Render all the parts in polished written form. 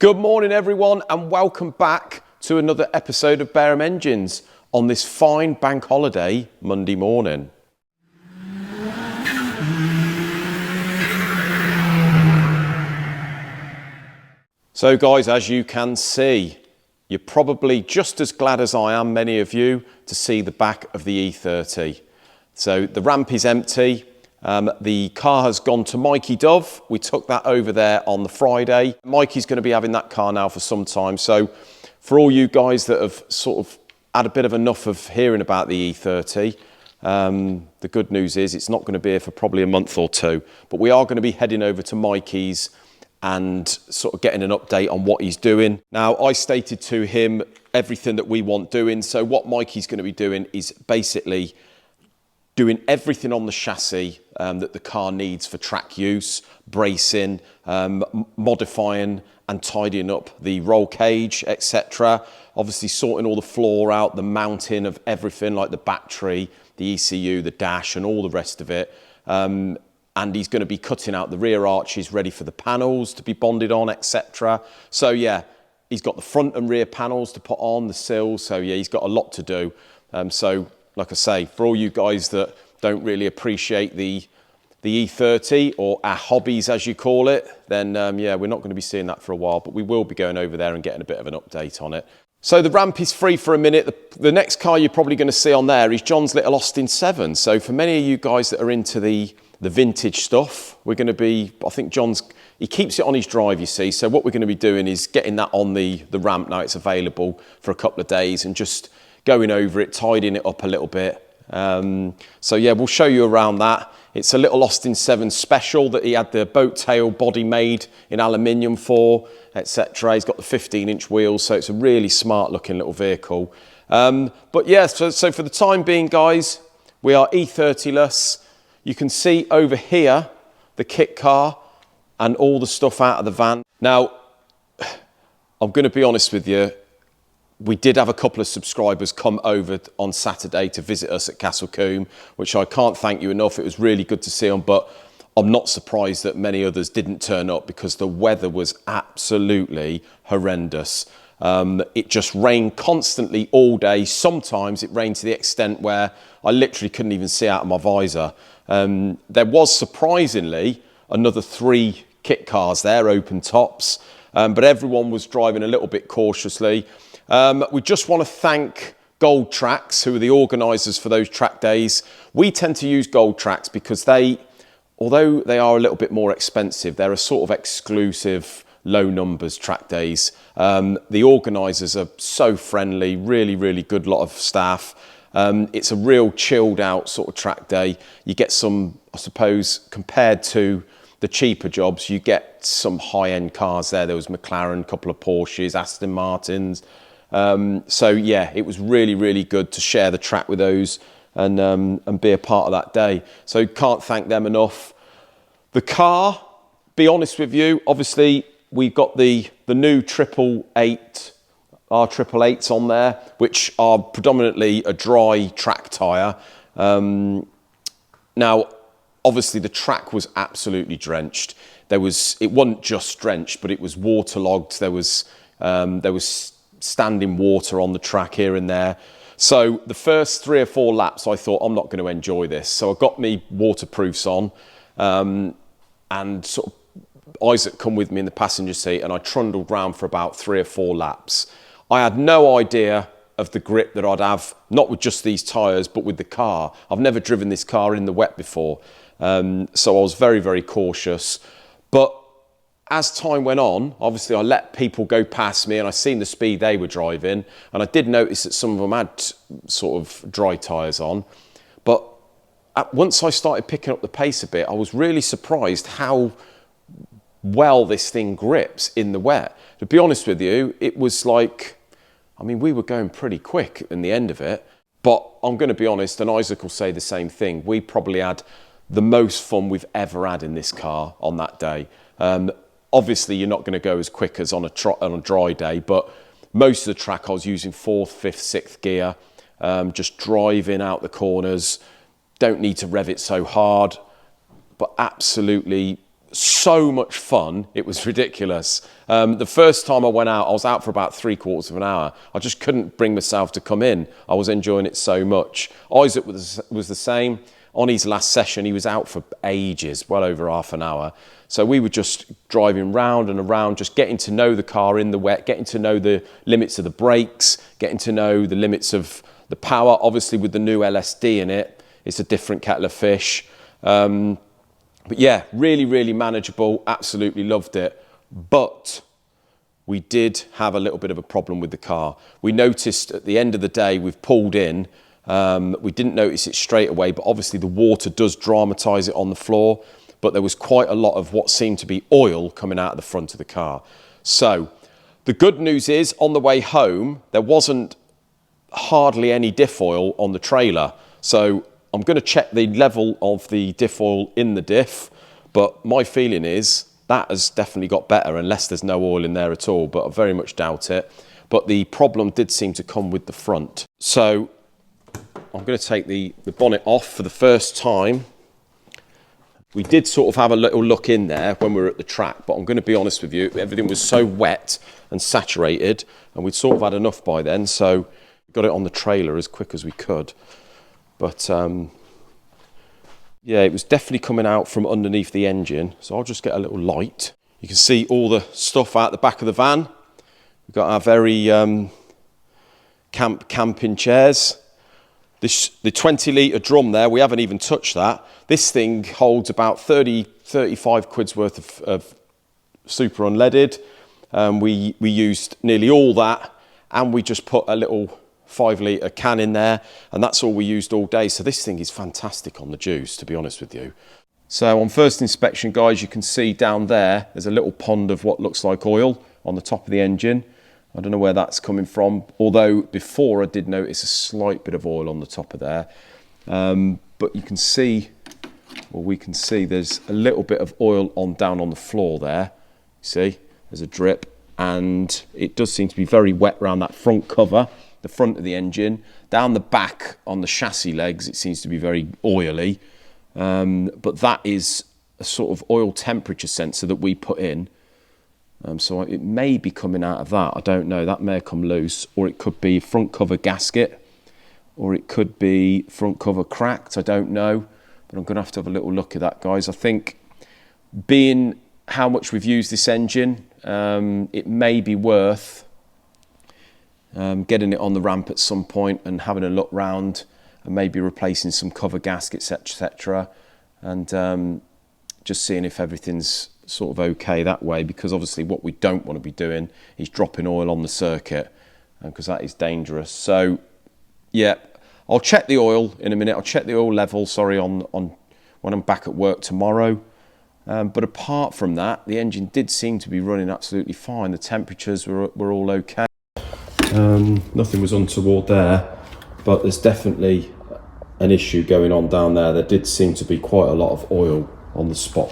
Good morning everyone and welcome back to another episode of Bareham Engines on this fine bank holiday Monday morning. So guys, as you can see, you're probably just as glad as I am, many of you, to see the back of the E30. So the ramp is empty. The car has gone to Mikey Dove. We took that over there on the Friday. Mikey's going to be having that car now for some time. So for all you guys that have sort of had a bit of enough of hearing about the E30, the good news is it's not going to be here for probably a month or two. But we are going to be heading over to Mikey's and sort of getting an update on what he's doing. Now, I stated to him everything that we want doing. So what Mikey's going to be doing is basically doing everything on the chassis that the car needs for track use, bracing, modifying and tidying up the roll cage, etc. Obviously sorting all the floor out, the mounting of everything like the battery, the ECU, the dash and all the rest of it. And he's going to be cutting out the rear arches ready for the panels to be bonded on, etc. So yeah, he's got the front and rear panels to put on, the sills. So yeah, he's got a lot to do. So like I say, for all you guys that don't really appreciate the E30 or our hobbies as you call it, then yeah, we're not going to be seeing that for a while, but we will be going over there and getting a bit of an update on it. So the ramp is free for a minute. The next car you're probably going to see on there is John's little Austin 7. So for many of you guys that are into the vintage stuff, we're going to be, I think he keeps it on his drive, you see. So what we're going to be doing is getting that on the ramp now it's available for a couple of days and just going over it, tidying it up a little bit. So yeah, we'll show you around that. It's a little Austin 7 special that he had the boat tail body made in aluminium for, etc. He's got the 15-inch wheels, so it's a really smart looking little vehicle. But yeah, so for the time being, guys, we are E30-less. You can see over here the kit car and all the stuff out of the van. Now, I'm going to be honest with you, we did have a couple of subscribers come over on Saturday to visit us at Castle Combe, which I can't thank you enough. It was really good to see them, but I'm not surprised that many others didn't turn up because the weather was absolutely horrendous. It just rained constantly all day. Sometimes it rained to the extent where I literally couldn't even see out of my visor. There was surprisingly another 3 kit cars there, open tops, but everyone was driving a little bit cautiously. We just want to thank Gold Tracks, who are the organisers for those track days. We tend to use Gold Tracks because although they are a little bit more expensive, they're a sort of exclusive, low numbers track days. The organisers are so friendly, really, really good lot of staff. It's a real chilled out sort of track day. You get some, I suppose, compared to the cheaper jobs, you get some high-end cars there. There was McLaren, a couple of Porsches, Aston Martins. So yeah, it was really, really good to share the track with those and be a part of that day. So can't thank them enough. The car, be honest with you, obviously we've got the new 888, R888s on there, which are predominantly a dry track tyre. Now, obviously the track was absolutely drenched. It wasn't just drenched, but it was waterlogged. There was standing water on the track here and there. So the first 3 or 4 laps, I thought, I'm not going to enjoy this. So I got me waterproofs on and sort of Isaac come with me in the passenger seat and I trundled round for about 3 or 4 laps. I had no idea of the grip that I'd have, not with just these tyres, but with the car. I've never driven this car in the wet before. So I was very, very cautious. But as time went on, obviously I let people go past me and I seen the speed they were driving. And I did notice that some of them had sort of dry tyres on. But once I started picking up the pace a bit, I was really surprised how well this thing grips in the wet. To be honest with you, it was like, I mean, we were going pretty quick in the end of it. But I'm going to be honest, and Isaac will say the same thing, we probably had the most fun we've ever had in this car on that day. Obviously, you're not going to go as quick as on a dry day, but most of the track I was using 4th, 5th, 6th gear, just driving out the corners. Don't need to rev it so hard, but absolutely so much fun, it was ridiculous. The first time I went out, I was out for about 3/4 of an hour. I just couldn't bring myself to come in. I was enjoying it so much. Isaac was the same. On his last session, he was out for ages, well over half an hour. So we were just driving round and around, just getting to know the car in the wet, getting to know the limits of the brakes, getting to know the limits of the power. Obviously, with the new LSD in it, it's a different kettle of fish. But yeah, really, really manageable. Absolutely loved it. But we did have a little bit of a problem with the car. We noticed at the end of the day, we've pulled in. We didn't notice it straight away, but obviously the water does dramatise it on the floor. But there was quite a lot of what seemed to be oil coming out of the front of the car. So the good news is, on the way home, there wasn't hardly any diff oil on the trailer. So I'm going to check the level of the diff oil in the diff, but my feeling is that has definitely got better unless there's no oil in there at all, but I very much doubt it. But the problem did seem to come with the front. So I'm going to take the bonnet off for the first time. We did sort of have a little look in there when we were at the track, but I'm going to be honest with you, everything was so wet and saturated, and we'd sort of had enough by then, so we got it on the trailer as quick as we could. But yeah, it was definitely coming out from underneath the engine. So I'll just get a little light. You can see all the stuff out the back of the van. We've got our very camping chairs. The 20-litre drum there, we haven't even touched that. This thing holds about 35 quid's worth of super unleaded. We used nearly all that, and we just put a little 5-litre can in there, and that's all we used all day. So this thing is fantastic on the juice, to be honest with you. So on first inspection, guys, you can see down there's a little pond of what looks like oil on the top of the engine. I don't know where that's coming from, although before I did notice a slight bit of oil on the top of there. But you can see, well, we can see there's a little bit of oil down on the floor there. You see, there's a drip, and it does seem to be very wet around that front cover, the front of the engine. Down the back on the chassis legs, it seems to be very oily. But that is a sort of oil temperature sensor that we put in. So it may be coming out of that. I don't know. That may have come loose, or it could be front cover gasket, or it could be front cover cracked. I don't know. But I'm going to have a little look at that, guys. I think, being how much we've used this engine, it may be worth getting it on the ramp at some point and having a look round, and maybe replacing some cover gaskets, etc. And just seeing if everything's sort of okay that way, because obviously what we don't want to be doing is dropping oil on the circuit, because that is dangerous. So yeah, I'll check the oil in a minute. I'll check the oil level, sorry, on when I'm back at work tomorrow. But apart from that, the engine did seem to be running absolutely fine. The temperatures were all okay. Nothing was untoward there, but there's definitely an issue going on down there. There did seem to be quite a lot of oil on the spot,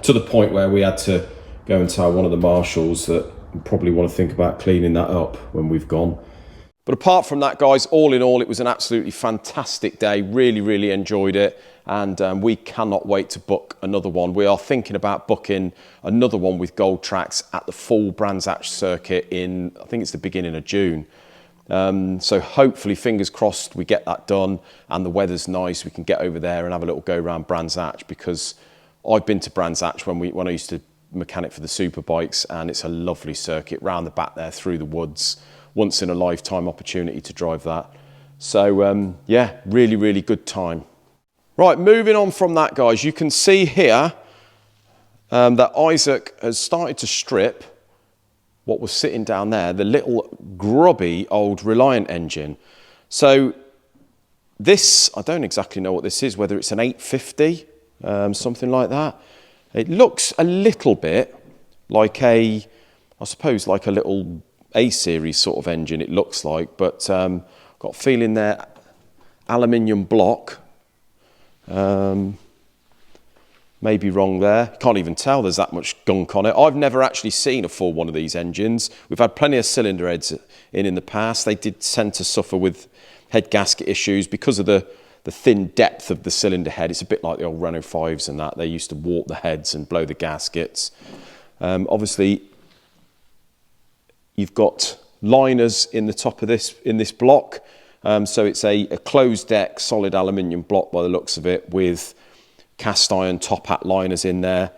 to the point where we had to go and tell one of the marshals that we probably want to think about cleaning that up when we've gone. But apart from that, guys, all in all, it was an absolutely fantastic day. Really, really enjoyed it. And we cannot wait to book another one. We are thinking about booking another one with Gold Tracks at the full Brands Hatch circuit in, I think it's the beginning of June. So hopefully, fingers crossed, we get that done and the weather's nice. We can get over there and have a little go around Brands Hatch, because I've been to Brands Hatch when I used to mechanic for the super bikes, and it's a lovely circuit round the back there through the woods. Once in a lifetime opportunity to drive that. So yeah, really, really good time. Right, moving on from that, guys, you can see here that Isaac has started to strip what was sitting down there, the little grubby old Reliant engine. So this, I don't exactly know what this is, whether it's an 850, something like that. It looks a little bit like I suppose like a little A-series sort of engine, it looks like, but got a feeling there, aluminium block. Maybe wrong there. Can't even tell there's that much gunk on it. I've never actually seen a full one of these engines. We've had plenty of cylinder heads in the past. They did tend to suffer with head gasket issues because of the the thin depth of the cylinder head. It's a bit like the old Renault 5s and that. They used to warp the heads and blow the gaskets. Obviously, you've got liners in the top of this, in this block. So it's a closed deck, solid aluminium block by the looks of it, with cast iron top hat liners in there.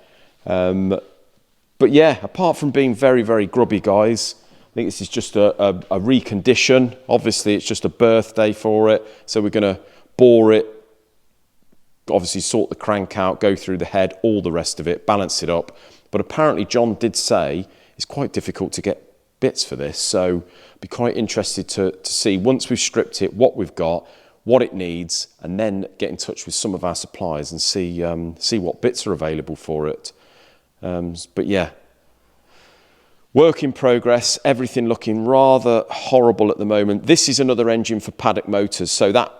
But yeah, apart from being very, very grubby, guys, I think this is just a recondition. Obviously, it's just a birthday for it. So we're going to bore it, obviously sort the crank out, go through the head, all the rest of it, balance it up. But apparently John did say it's quite difficult to get bits for this. So be quite interested to see, once we've stripped it, what we've got, what it needs, and then get in touch with some of our suppliers and see what bits are available for it. But yeah, work in progress, everything looking rather horrible at the moment. This is another engine for paddock motors. So that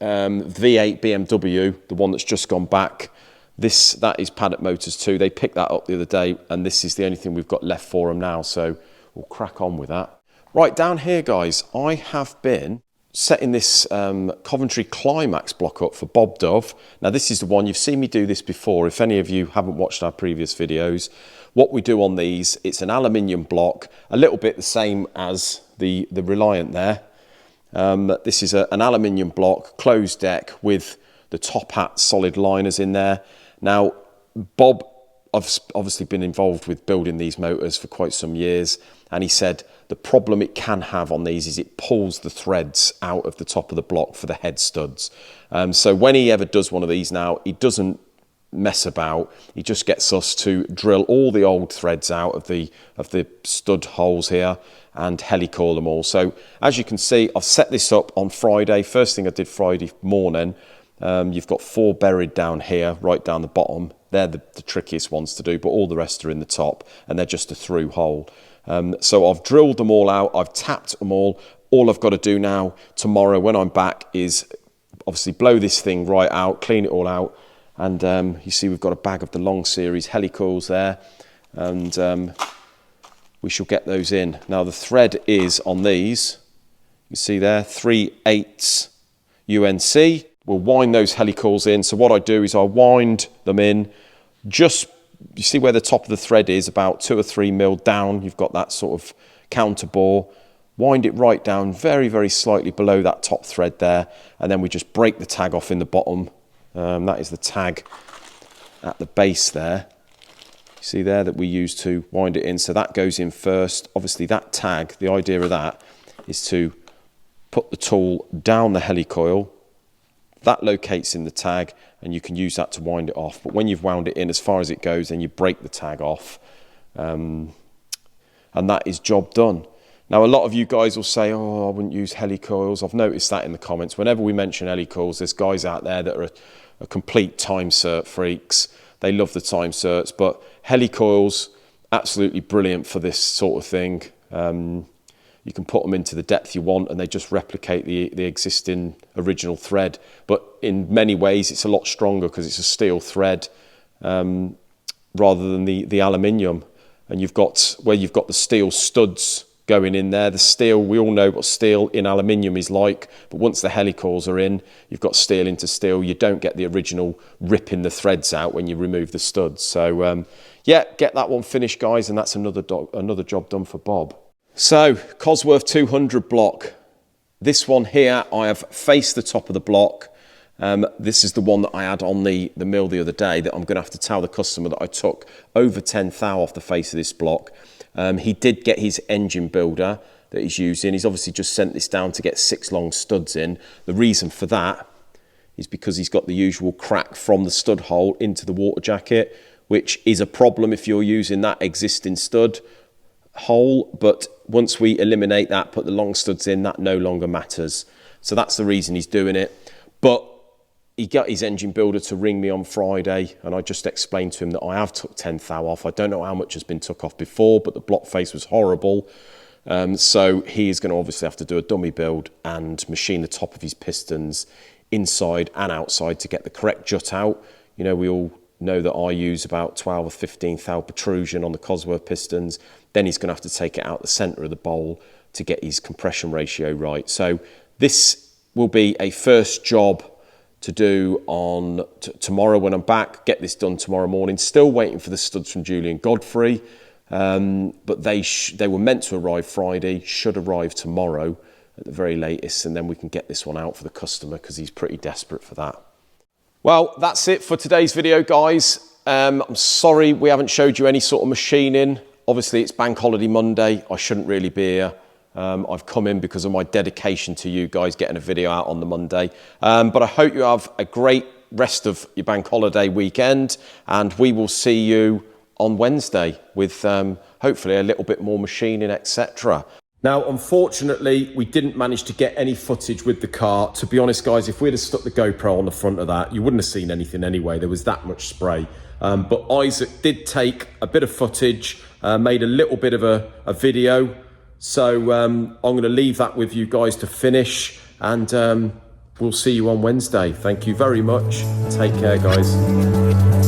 V8 BMW, the one that's just gone back, that is paddock motors too. They picked that up the other day, and this is the only thing we've got left for them now. So we'll crack on with that. Right, down here, guys, I have been setting this Coventry Climax block up for Bob Dove. Now, this is the one, you've seen me do this before. If any of you haven't watched our previous videos, what we do on these, it's an aluminium block, a little bit the same as the Reliant there. This is an aluminium block, closed deck, with the top hat solid liners in there. Now, Bob, I've obviously been involved with building these motors for quite some years, and he said the problem it can have on these is it pulls the threads out of the top of the block for the head studs. So when he ever does one of these now, he doesn't mess about. He just gets us to drill all the old threads out of the stud holes here and helicoil them all. So as you can see, I've set this up on Friday. First thing I did Friday morning. You've got 4 buried down here, right down the bottom. They're the trickiest ones to do, but all the rest are in the top, and they're just a through hole. So I've drilled them all out. I've tapped them all. All I've got to do now, tomorrow when I'm back, is obviously blow this thing right out, clean it all out. And you see we've got a bag of the long series helicoils there. And we shall get those in. Now the thread is on these. You see there, 3/8 UNC. We'll wind those helicoils in. So what I do is I wind them in just, you see where the top of the thread is, about 2 or 3 mil down. You've got that sort of counter bore. Wind it right down very, very slightly below that top thread there. And then we just break the tag off in the bottom. That is the tag at the base there. You see there that we use to wind it in. So that goes in first. Obviously that tag, the idea of that is to put the tool down the helicoil. That locates in the tag, and you can use that to wind it off. But when you've wound it in as far as it goes, then you break the tag off. And that is job done. Now, a lot of you guys will say, oh, I wouldn't use helicoils. I've noticed that in the comments. Whenever we mention helicoils, there's guys out there that are complete time cert freaks. They love the time certs, but helicoils, absolutely brilliant for this sort of thing. You can put them into the depth you want, and they just replicate the existing original thread. But in many ways, it's a lot stronger because it's a steel thread rather than the aluminium. And you've got the steel studs going in there. The steel, we all know what steel in aluminium is like, but once the helicoils are in, you've got steel into steel. You don't get the original ripping the threads out when you remove the studs. So yeah, get that one finished, guys, and that's another job done for Bob. So, Cosworth 200 block. This one here, I have faced the top of the block. This is the one that I had on the mill the other day that I'm going to have to tell the customer that I took over 10 thou off the face of this block. He did get his engine builder that he's using. He's obviously just sent this down to get 6 long studs in. The reason for that is because he's got the usual crack from the stud hole into the water jacket, which is a problem if you're using that existing stud hole, but once we eliminate that, put the long studs in, that no longer matters. So that's the reason he's doing it. But he got his engine builder to ring me on Friday, and I just explained to him that I have took 10 thou off. I don't know how much has been took off before, but the block face was horrible. So he is going to obviously have to do a dummy build and machine the top of his pistons inside and outside to get the correct jut out. You know, we all know that I use about 12 or 15 thou protrusion on the Cosworth pistons. Then he's going to have to take it out the centre of the bowl to get his compression ratio right. So this will be a first job to do on tomorrow when I'm back. Get this done tomorrow morning. Still waiting for the studs from Julian Godfrey, but they were meant to arrive Friday, should arrive tomorrow at the very latest, and then we can get this one out for the customer because he's pretty desperate for that. Well, that's it for today's video, guys. I'm sorry we haven't showed you any sort of machining. Obviously, it's Bank Holiday Monday. I shouldn't really be here. I've come in because of my dedication to you guys getting a video out on the Monday. But I hope you have a great rest of your Bank Holiday weekend, and we will see you on Wednesday with hopefully a little bit more machining, etc. Now, unfortunately, we didn't manage to get any footage with the car. To be honest, guys, if we'd have stuck the GoPro on the front of that, you wouldn't have seen anything anyway. There was that much spray. But Isaac did take a bit of footage, made a little bit of a video. So I'm going to leave that with you guys to finish, and we'll see you on Wednesday. Thank you very much. Take care, guys.